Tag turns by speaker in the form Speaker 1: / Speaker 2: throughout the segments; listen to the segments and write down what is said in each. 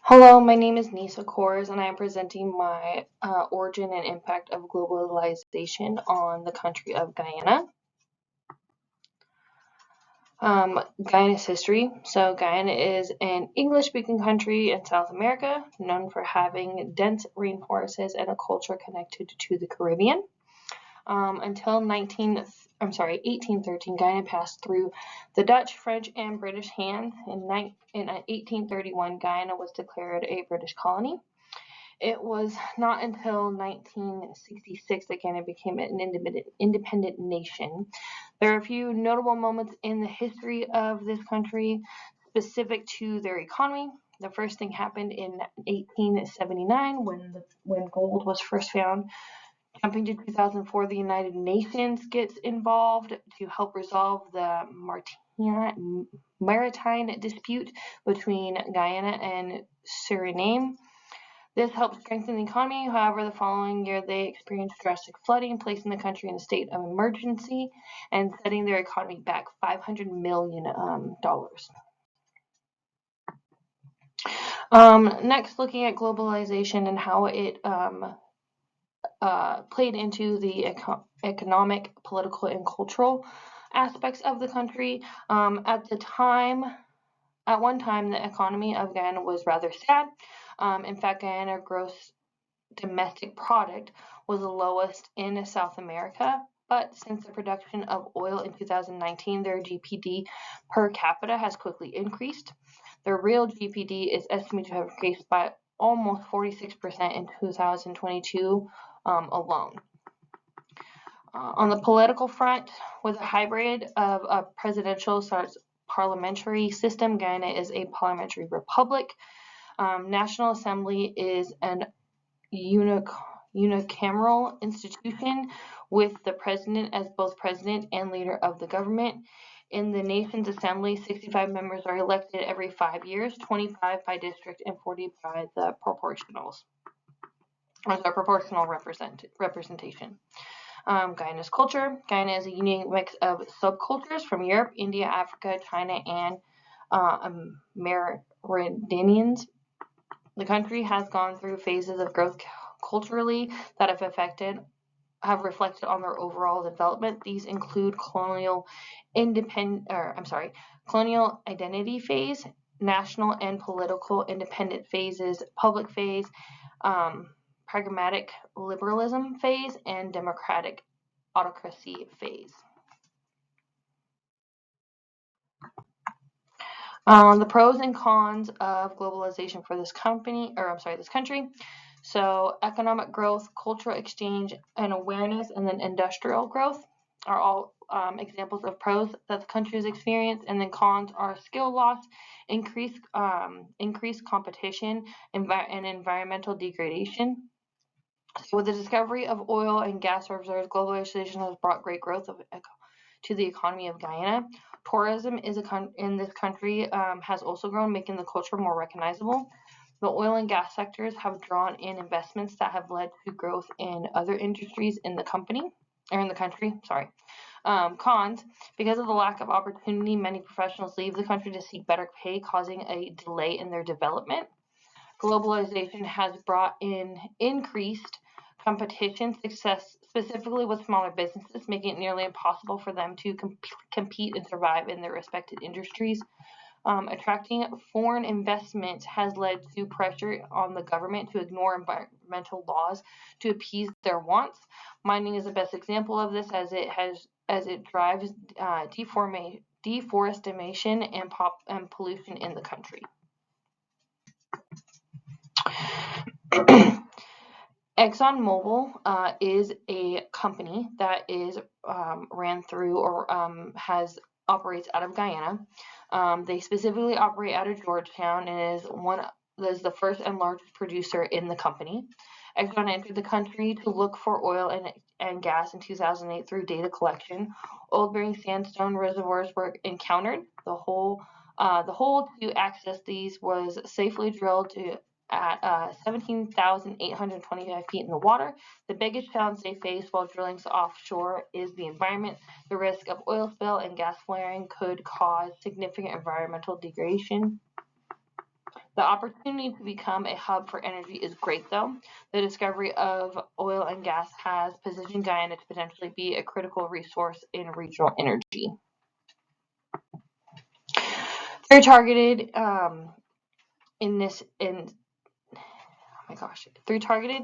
Speaker 1: Hello, my name is Nisa Kors, and I am presenting my origin and impact of globalization on the country of Guyana. Guyana's history. So, Guyana is an English-speaking country in South America, known for having dense rainforests and a culture connected to the Caribbean. Until 1813, Guyana passed through the Dutch, French, and British hands. In 1831, Guyana was declared a British colony. It was not until 1966 that Ghana became an independent nation. There are a few notable moments in the history of this country specific to their economy. The first thing happened in 1879 when gold was first found. Jumping to 2004, the United Nations gets involved to help resolve the maritime dispute between Guyana and Suriname. This helped strengthen the economy. However, the following year they experienced drastic flooding, placing the country in a state of emergency and setting their economy back $500 million. Next, looking at globalization and how it played into the economic, political, and cultural aspects of the country. At one time, the economy of Guyana was rather sad. In fact, Guyana gross domestic product was the lowest in South America, but since the production of oil in 2019, their GPD per capita has quickly increased. Their real GPD is estimated to have increased by almost 46% in 2022 alone. On the political front, with a hybrid of a presidential parliamentary system, Guyana is a parliamentary republic. National Assembly is an unicameral institution with the president as both president and leader of the government. In the nation's assembly, 65 members are elected every 5 years, 25 by district and 40 by the proportional representation. Guyana's culture. Guyana is a unique mix of subcultures from Europe, India, Africa, China, and Amerindians. The country has gone through phases of growth culturally that have reflected on their overall development. These include colonial identity phase, national and political independent phases, public phase, pragmatic liberalism phase, and democratic autocracy phase. The pros and cons of globalization for this country. So economic growth, cultural exchange and awareness, and then industrial growth are all examples of pros that the country has experienced, and then cons are skill loss, increased competition, and environmental degradation. So with the discovery of oil and gas reserves, globalization has brought great growth to the economy of Guyana. Tourism in this country has also grown, making the culture more recognizable. The oil and gas sectors have drawn in investments that have led to growth in other industries in the country. Cons, because of the lack of opportunity, many professionals leave the country to seek better pay, causing a delay in their development. Globalization has brought in increased competition, success specifically with smaller businesses, making it nearly impossible for them to compete and survive in their respective industries. Attracting foreign investment has led to pressure on the government to ignore environmental laws to appease their wants. Mining is the best example of this, as it drives deforestation and pollution in the country. ExxonMobil is a company that is ran through or operates out of Guyana. They specifically operate out of Georgetown and is the first and largest producer in the company. Exxon entered the country to look for oil and gas in 2008 through data collection. Oil-bearing sandstone reservoirs were encountered. The hole to access these was safely drilled at 17,825 feet in the water. The biggest challenge they face while drilling offshore is the environment. The risk of oil spill and gas flaring could cause significant environmental degradation. The opportunity to become a hub for energy is great, though. The discovery of oil and gas has positioned Guyana to potentially be a critical resource in regional energy. They're targeted through targeted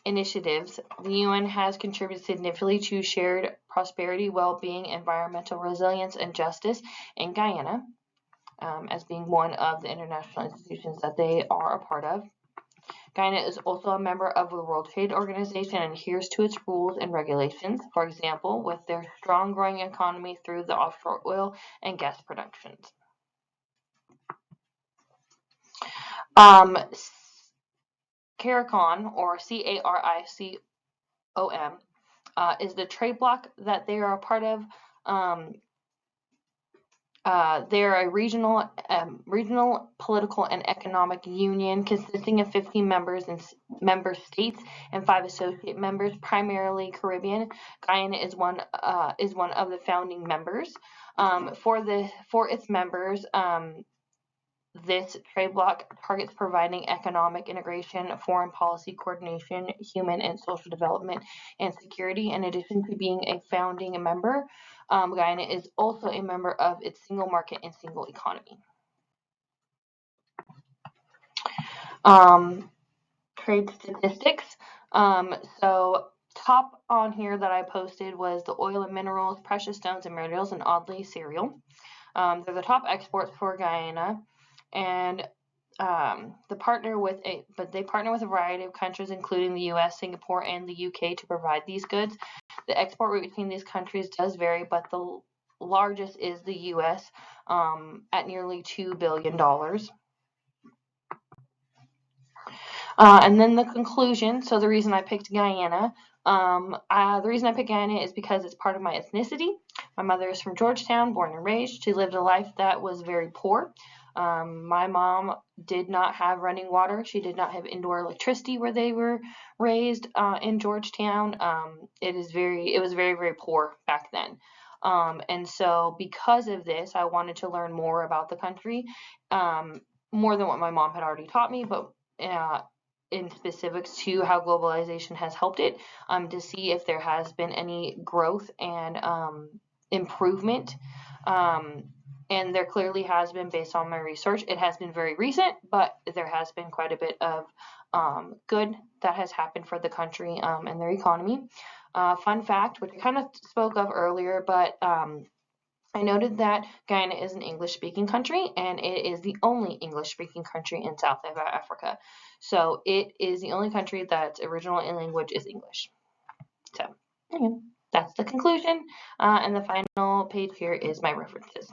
Speaker 1: initiatives. The UN has contributed significantly to shared prosperity, well-being, environmental resilience, and justice in Guyana, as being one of the international institutions that they are a part of. Guyana is also a member of the World Trade Organization and adheres to its rules and regulations, for example, with their strong growing economy through the offshore oil and gas productions. CARICOM, or CARICOM, is the trade bloc that they are a part of. They're a regional political and economic union consisting of 15 member states and 5 associate members, primarily Caribbean. Guyana is one of the founding members. For its members, this trade bloc targets providing economic integration, foreign policy coordination, human and social development, and security. In addition to being a founding member, Guyana is also a member of its single market and single economy. Trade statistics. So top on here that I posted was the oil and minerals, precious stones and minerals, and oddly cereal. They're the top exports for Guyana. And they partner with a variety of countries, including the U.S., Singapore, and the U.K. to provide these goods. The export rate between these countries does vary, but the largest is the U.S. At nearly $2 billion. And then the conclusion. So the reason I picked Guyana. The reason I picked Guyana is because it's part of my ethnicity. My mother is from Georgetown, born and raised. She lived a life that was very poor. My mom did not have running water. She did not have indoor electricity where they were raised in Georgetown. It was very, very poor back then. And so because of this, I wanted to learn more about the country, more than what my mom had already taught me, but in specifics to how globalization has helped it, to see if there has been any growth and improvement. And there clearly has been, based on my research. It has been very recent, but there has been quite a bit of good that has happened for the country and their economy. Fun fact, which I kind of spoke of earlier, but I noted that Guyana is an English-speaking country, and it is the only English-speaking country in South Africa. So it is the only country that's original language is English. So, anyway, that's the conclusion. And the final page here is my references.